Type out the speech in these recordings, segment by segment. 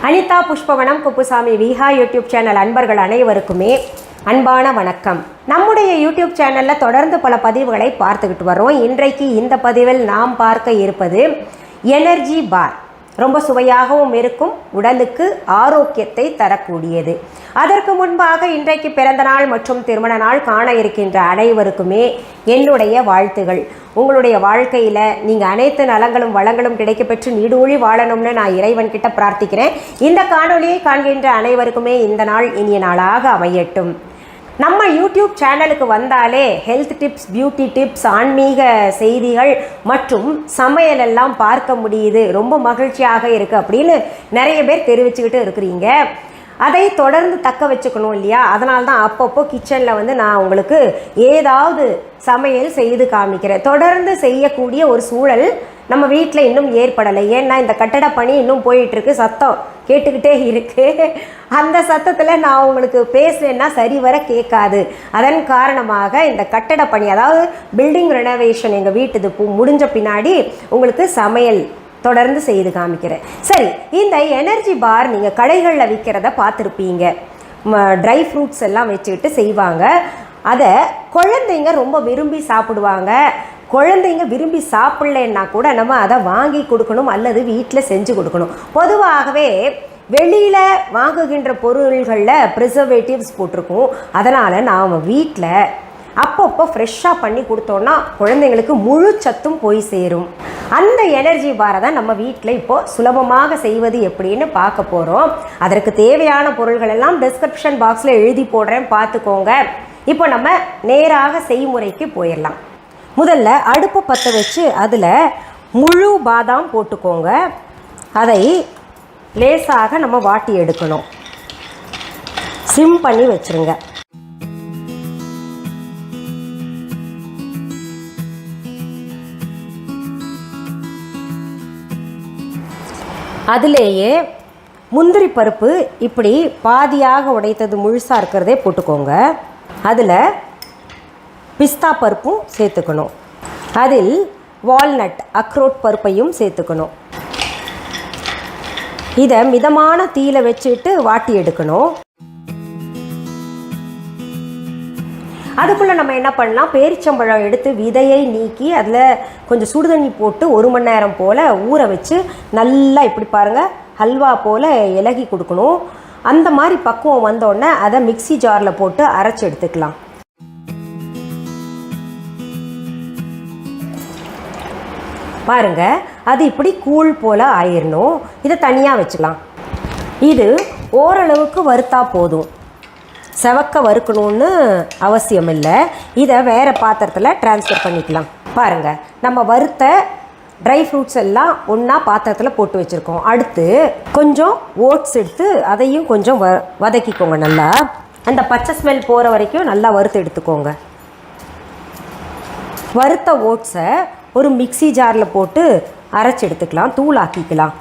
Anitha புஷ்பவனம்குப்புசாமி Viha YouTube channel அன்பர்கள் அனைவருக்குமே அன்பான வணக்கம். நம்முடைய யூடியூப் சேனலில் தொடர்ந்து பல பதிவுகளை பார்த்துக்கிட்டு வரோம். இன்றைக்கு இந்த பதிவில் நாம் பார்க்க இருப்பது எனர்ஜி பார். ரொம்ப சுவையாகவும் இருக்கும், உடலுக்கு ஆரோக்கியத்தை தரக்கூடியது. அதற்கு முன்பாக இன்றைக்கு பிறந்த நாள் மற்றும் திருமண நாள் காண இருக்கின்ற அனைவருக்குமே என்னுடைய வாழ்த்துகள். உங்களுடைய வாழ்க்கையில் நீங்கள் அனைத்து நலங்களும் வளங்களும் கிடைக்கப்பெற்று நீடூழி வாழணும்னு நான் இறைவன்கிட்ட பிரார்த்திக்கிறேன். இந்த காணொலியை காண்கின்ற அனைவருக்குமே இந்த நாள் இனிய நாளாக அமையட்டும். நம்ம யூடியூப் சேனலுக்கு வந்தாலே ஹெல்த் டிப்ஸ், பியூட்டி டிப்ஸ், ஆன்மீக செய்திகள் மற்றும் சமையல் எல்லாம் பார்க்க முடியுது, ரொம்ப மகிழ்ச்சியாக இருக்குது அப்படின்னு நிறைய பேர் தெரிவிச்சுக்கிட்டு இருக்கிறீங்க. அதை தொடர்ந்து தக்க வச்சுக்கணும் இல்லையா? அதனால தான் அப்பப்போ கிச்சனில் நான் உங்களுக்கு ஏதாவது சமையல் செய்து காமிக்கிறேன். தொடர்ந்து செய்யக்கூடிய ஒரு சூழல் நம்ம வீட்டில் இன்னும் ஏற்படலை. ஏன்னா இந்த கட்டட பணி இன்னும் போயிட்டுருக்கு, சத்தம் கேட்டுக்கிட்டே இருக்குது. அந்த சத்தத்தில் நான் உங்களுக்கு பேசுனேன்னா சரிவர கேட்காது. அதன் காரணமாக இந்த கட்டட பணி, அதாவது பில்டிங் ரெனோவேஷன் எங்கள் வீட்டுது முடிஞ்ச பின்னாடி உங்களுக்கு சமையல் தொடர்ந்து செய்து காமிக்கிறேன். சரி, இந்த எனர்ஜி பார் நீங்கள் கடைகளில் விற்கிறத பார்த்துருப்பீங்க. ட்ரை ஃப்ரூட்ஸ் எல்லாம் வச்சுக்கிட்டு செய்வாங்க. அதை குழந்தைங்க ரொம்ப விரும்பி சாப்பிடுவாங்க. குழந்தைங்க விரும்பி சாப்பிட்லன்னா கூட நம்ம அதை வாங்கி கொடுக்கணும் அல்லது வீட்டில் செஞ்சு கொடுக்கணும். பொதுவாகவே வெளியில் வாங்குகின்ற பொருள்களில் ப்ரிசர்வேட்டிவ்ஸ் போட்டிருக்கும். அதனால் நாம் வீட்டில் அப்பப்போ ஃப்ரெஷ்ஷாக பண்ணி கொடுத்தோன்னா குழந்தைங்களுக்கு முழு சத்தும் போய் சேரும். அந்த எனர்ஜி பாரை தான் நம்ம வீட்டில் இப்போது சுலபமாக செய்வது எப்படின்னு பார்க்க போகிறோம். அதற்கு தேவையான பொருள்கள் எல்லாம் டிஸ்கிரிப்ஷன் பாக்ஸில் எழுதி போடுறேன், பார்த்துக்கோங்க. இப்போ நம்ம நேராக செய்முறைக்கு போயிடலாம். முதல்ல அடுப்பை பற்ற வச்சு அதில் முழு பாதாம் போட்டுக்கோங்க. அதை லேசாக நம்ம வாட்டி எடுக்கணும். சிம் பண்ணி வச்சுருங்க. அதிலேயே முந்திரி பருப்பு இப்படி பாதியாக உடைத்தது முழுசாக இருக்கிறதே போட்டுக்கோங்க. அதில் பிஸ்தா பருப்பும் சேர்த்துக்கணும். அதில் வால்நட் அக்ரோட் பருப்பையும் சேர்த்துக்கணும். இதை மிதமான தீயில வச்சுட்டு வாட்டி எடுக்கணும். அதுக்குள்ளே நம்ம என்ன பண்ணலாம், பேரிச்சம்பழம் எடுத்து விதையை நீக்கி அதில் கொஞ்சம் சுடுதண்ணி போட்டு 1 மணி நேரம் போல் ஊற வச்சு நல்லா இப்படி பாருங்கள் ஹல்வா போல் இலகி கொடுக்கணும். அந்த மாதிரி பக்குவம் வந்தோடனே அதை மிக்சி ஜாரில் போட்டு அரைச்சி எடுத்துக்கலாம். பாருங்க, அது இப்படி கூழ் போல் ஆயிடணும். இதை தனியாக வச்சுக்கலாம். இது ஓரளவுக்கு வறுத்தா போதும், செவக்க வறுக்கணும்னு அவசியம் இல்லை. இதை வேறு பாத்திரத்தில் ட்ரான்ஸ்ஃபர் பண்ணிக்கலாம். பாருங்கள், நம்ம வறுத்த ட்ரை ஃப்ரூட்ஸ் எல்லாம் ஒன்றா பாத்திரத்தில் போட்டு வச்சுருக்கோம். அடுத்து கொஞ்சம் ஓட்ஸ் எடுத்து அதையும் கொஞ்சம் வதக்கிக்கோங்க. நல்லா அந்த பச்சை ஸ்மெல் போகிற வரைக்கும் நல்லா வறுத்து எடுத்துக்கோங்க. வறுத்த ஓட்ஸை ஒரு மிக்சி ஜாரில் போட்டு அரைச்சி எடுத்துக்கலாம், தூள் ஆக்கிக்கலாம்.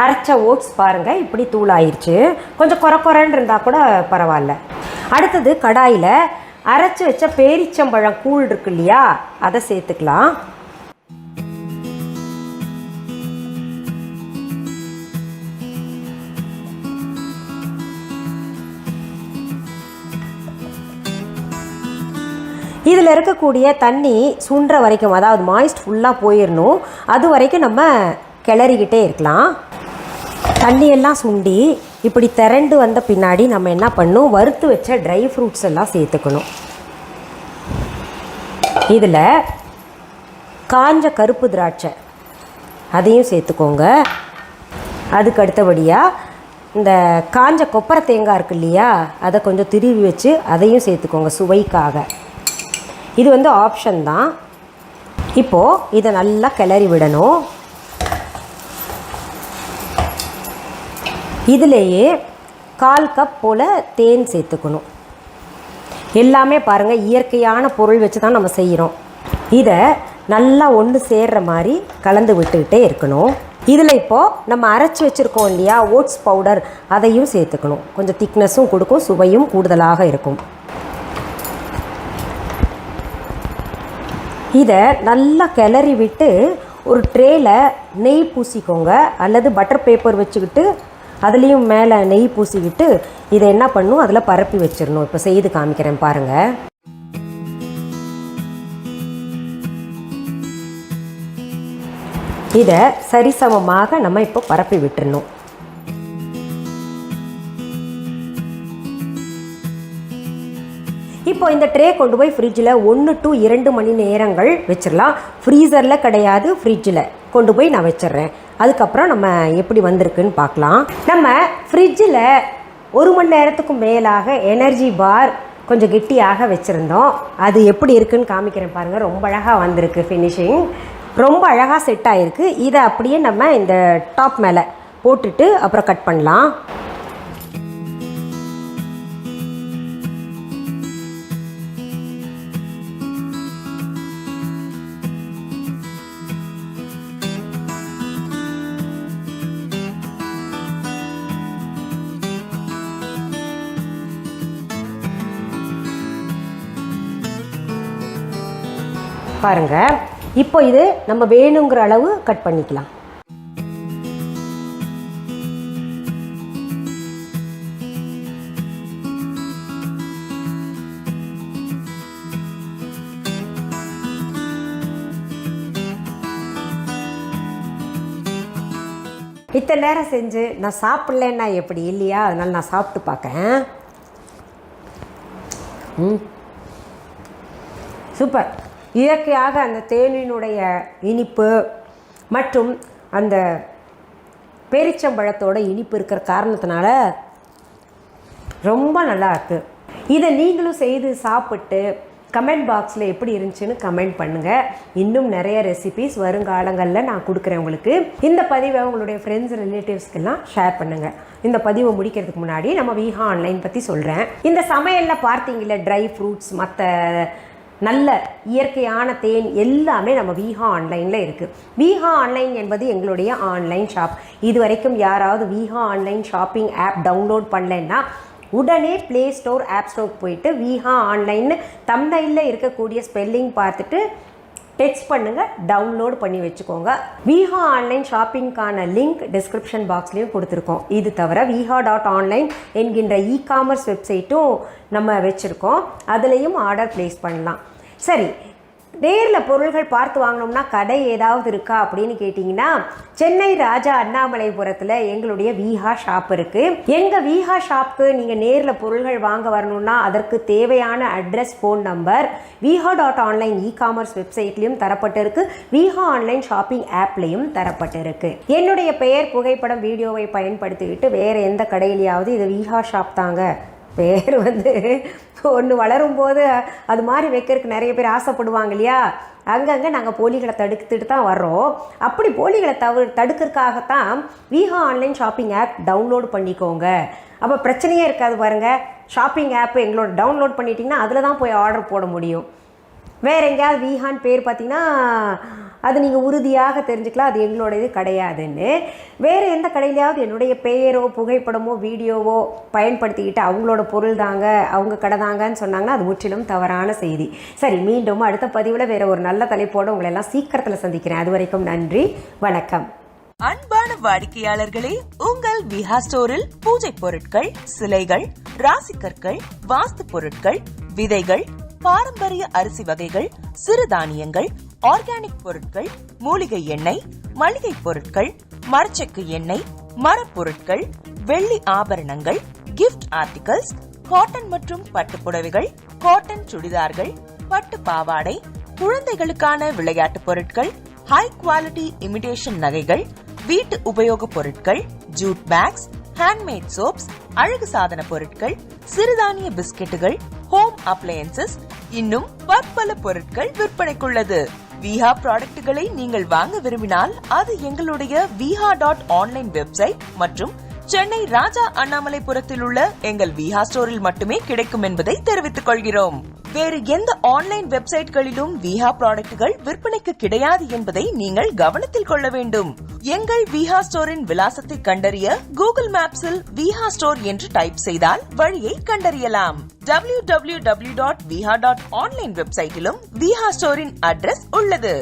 அரைச்ச ஓட்ஸ் பாருங்கள் இப்படி தூள் ஆயிடுச்சு. கொஞ்சம் குறன்னு இருந்தால் கூட பரவாயில்ல. அடுத்தது கடாயில் அரைச்சி வச்ச பேரிச்சம்பழம் கூழ் இருக்கு இல்லையா, அதை சேர்த்துக்கலாம். இதில் இருக்கக்கூடிய தண்ணி சுண்டுற வரைக்கும், அதாவது மாய்ஸ்ட் ஃபுல்லாக போயிடணும், அது வரைக்கும் நம்ம கிளறிக்கிட்டே இருக்கலாம். தண்ணியெல்லாம் சுண்டி இப்படி திரண்டு வந்த பின்னாடி நம்ம என்ன பண்ணணும், வறுத்து வச்ச ட்ரை ஃப்ரூட்ஸ் எல்லாம் சேர்த்துக்கணும். இதில் காஞ்ச கருப்பு திராட்சை அதையும் சேர்த்துக்கோங்க. அதுக்கு அடுத்தபடியாக இந்த காஞ்ச கொப்பரை தேங்காய் இருக்கு இல்லையா, அதை கொஞ்சம் திருவி வச்சு அதையும் சேர்த்துக்கோங்க சுவைக்காக. இது ஆப்ஷன் தான். இப்போது இதை நல்லா கிளறி விடணும். இதிலேயே 1/4 கப் போல் தேன் சேர்த்துக்கணும். எல்லாமே பாருங்கள் இயற்கையான பொருள் வச்சு தான் நம்ம செய்கிறோம். இதை நல்லா ஒன்று சேர்கிற மாதிரி கலந்து விட்டுக்கிட்டே இருக்கணும். இதில் இப்போது நம்ம அரைச்சி வச்சுருக்கோம் இல்லையா ஓட்ஸ் பவுடர், அதையும் சேர்த்துக்கணும். கொஞ்சம் திக்னஸும் கொடுக்கும், சுவையும் கூடுதலாக இருக்கும். இதை நல்லா கிளறி விட்டு ஒரு ட்ரேயில் நெய் பூசிக்கோங்க, அல்லது பட்டர் பேப்பர் வச்சுக்கிட்டு அதுலேயும் மேலே நெய் பூசிக்கிட்டு இதை என்ன பண்ணணும், அதில் பரப்பி வச்சிடணும். இப்போ செய்து காமிக்கிறேன் பாருங்கள். இதை சரிசமமாக நம்ம இப்போ பரப்பி விட்டுறணும். இப்போ இந்த ட்ரே கொண்டு போய் ஃப்ரிட்ஜில் 1 to 2 மணி நேரங்கள் வச்சிடலாம். ஃப்ரீசரில் கிடையாது, ஃப்ரிட்ஜில் கொண்டு போய் நான் வச்சிட்றேன். அதுக்கப்புறம் நம்ம எப்படி வந்திருக்குன்னு பார்க்கலாம். நம்ம ஃப்ரிட்ஜில் 1 மணி நேரத்துக்கும் மேலாக எனர்ஜி பார் கொஞ்சம் கெட்டியாக வச்சுருந்தோம். அது எப்படி இருக்குன்னு காமிக்கிறேன் பாருங்கள். ரொம்ப அழகாக வந்திருக்கு, ஃபினிஷிங் ரொம்ப அழகாக செட் ஆகிருக்கு. இதை அப்படியே நம்ம இந்த டாப் மேலே போட்டுட்டு அப்புறம் கட் பண்ணலாம். பாருங்க, இப்போ இது நம்ம வேணுங்கிற அளவு கட் பண்ணிக்கலாம். இத்தனை நேரம் செஞ்சு நான் சாப்பிட்லன்னா எப்படி இல்லையா, அதனால நான் சாப்பிட்டு பார்க்கேன். சூப்பர். இயற்கையாக அந்த தேனினுடைய இனிப்பு மற்றும் அந்த பேரிச்சம்பழத்தோட இனிப்பு இருக்கிற காரணத்தினால ரொம்ப நல்லா இருக்குது. இதை நீங்களும் செய்து சாப்பிட்டு கமெண்ட் பாக்ஸில் எப்படி இருந்துச்சுன்னு கமெண்ட் பண்ணுங்கள். இன்னும் நிறைய ரெசிபீஸ் வருங்காலங்களில் நான் கொடுக்குறேன் உங்களுக்கு. இந்த பதிவை உங்களுடைய ஃப்ரெண்ட்ஸ் ரிலேட்டிவ்ஸ்க்கெல்லாம் ஷேர் பண்ணுங்கள். இந்த பதிவை முடிக்கிறதுக்கு முன்னாடி நம்ம விஹா ஆன்லைன் பற்றி சொல்கிறேன். இந்த சமையலில் பார்த்தீங்களா, ட்ரை ஃப்ரூட்ஸ், மற்ற நல்ல இயற்கையான தேன் எல்லாமே நம்ம விஹா ஆன்லைனில் இருக்குது. விஹா ஆன்லைன் என்பது எங்களுடைய ஆன்லைன் ஷாப். இது வரைக்கும் யாராவது விஹா ஆன்லைன் ஷாப்பிங் ஆப் டவுன்லோட் பண்ணலைன்னா உடனே ப்ளே ஸ்டோர், ஆப் ஸ்டோர் போயிட்டு விஹா ஆன்லைன்னு தம்ப்நெயிலில் இருக்கக்கூடிய ஸ்பெல்லிங் பார்த்துட்டு டெக்ஸ்ட் பண்ணுங்கள், டவுன்லோட் பண்ணி வச்சுக்கோங்க. விஹா ஆன்லைன் ஷாப்பிங்கான லிங்க் டிஸ்கிரிப்ஷன் பாக்ஸ்லேயும் கொடுத்துருக்கோம். இது தவிர viha.online என்கின்ற இ-காமர்ஸ் வெப்சைட்டும் நம்ம வச்சுருக்கோம். அதுலேயும் ஆர்டர் ப்ளேஸ் பண்ணலாம். சரி, நேரில் பொருள்கள் பார்த்து வாங்கினோம்னா கடை ஏதாவது இருக்கா அப்படின்னு கேட்டிங்கன்னா, சென்னை ராஜா அண்ணாமலைபுரத்தில் எங்களுடைய விஹா ஷாப் இருக்குது. எங்கள் விஹா ஷாப்புக்கு நீங்கள் நேரில் பொருள்கள் வாங்க வரணும்னா அதற்கு தேவையான address, phone number viha.online e-commerce வெப்சைட்லேயும் தரப்பட்டிருக்கு. விஹா ஆன்லைன் ஷாப்பிங் ஆப்லேயும் தரப்பட்டிருக்கு. என்னுடைய பெயர், புகைப்படம், வீடியோவை பயன்படுத்திக்கிட்டு வேறு எந்த கடையிலையாவது இது விஹா ஷாப் தாங்க, பேர் ஒன்று வளரும்போது அது மாதிரி வைக்கிறதுக்கு நிறைய பேர் ஆசைப்படுவாங்க இல்லையா, அங்கங்கே நாங்கள் போலிகளை தடுத்துட்டு தான் வர்றோம். அப்படி போலிகளை தடுக்கிறதுக்காகத்தான் Viha online shopping app download பண்ணிக்கோங்க. அப்போ பிரச்சனையே இருக்காது பாருங்கள். ஷாப்பிங் ஆப் எங்களோட டவுன்லோட் பண்ணிட்டீங்கன்னா அதில் தான் போய் ஆர்டர் போட முடியும். வேறு எங்கேயாவது விஹான் பேர் பார்த்திங்கன்னா அது நீங்கள் உறுதியாக தெரிஞ்சுக்கலாம் அது எங்களோட இது கிடையாதுன்னு. வேறு எந்த கடையிலையாவது என்னுடைய பெயரோ, புகைப்படமோ, வீடியோவோ பயன்படுத்திக்கிட்டு அவங்களோட பொருள் தாங்க, அவங்க கடை தாங்கன்னு சொன்னாங்கன்னா அது முற்றிலும் தவறான செய்தி. சரி, மீண்டும் அடுத்த பதிவில் வேறு ஒரு நல்ல தலைப்போடு உங்களை எல்லாம் சீக்கிரத்தில் சந்திக்கிறேன். அது வரைக்கும் நன்றி, வணக்கம். அன்பான வாடிக்கையாளர்களே, உங்கள் விஹா ஸ்டோரில் பூஜை பொருட்கள், சிலைகள், ராசிக்கற்கள், வாஸ்து பொருட்கள், விதைகள், பாரம்பரிய அரிசி வகைகள், சிறுதானியங்கள், ஆர்கானிக் பொருட்கள், மூலிகை எண்ணெய், மளிகை பொருட்கள், மரச்செக்கு எண்ணெய், மரப்பொருட்கள், வெள்ளி ஆபரணங்கள், கிஃப்ட் ஆர்டிகல்ஸ், காட்டன் மற்றும் பட்டு புடவைகள், காட்டன் சுடிதார்கள், பட்டு பாவாடை, குழந்தைகளுக்கான விளையாட்டு பொருட்கள், ஹை குவாலிட்டி இமிடேஷன் நகைகள், வீட்டு உபயோக பொருட்கள், ஜூட் பேக்ஸ், ஹேண்ட்மேட் சோப்ஸ், அழகு சாதன பொருட்கள், சிறுதானிய பிஸ்கெட்டுகள், ஹோம் அப்ளையன்சஸ், இன்னும் பற்பல பொருட்கள் விற்பனைக்குள்ளது. விஹா ப்ராடக்ட்களை நீங்கள் வாங்க விரும்பினால் அது எங்களுடைய viha.online வெப்சைட் மற்றும் சென்னை ராஜா அண்ணாமலைபுரத்தில் உள்ள எங்கள் விஹா ஸ்டோரில் மட்டுமே கிடைக்கும் என்பதை தெரிவித்துக் கொள்கிறோம். வேறு எந்த ஆன்லைன் வெப்சைட்களிலும் விஹா ப்ராடக்ட்கள் விற்பனைக்கு கிடையாது என்பதை நீங்கள் கவனத்தில் கொள்ள வேண்டும். எங்கள் விஹா ஸ்டோரின் விலாசத்தை கண்டறிய கூகுள் மேப்ஸில் விஹா ஸ்டோர் என்று டைப் செய்தால் வழியை கண்டறியலாம். www.viha.online வெப்சைட்டிலும் விஹா ஸ்டோரின் அட்ரஸ் உள்ளது.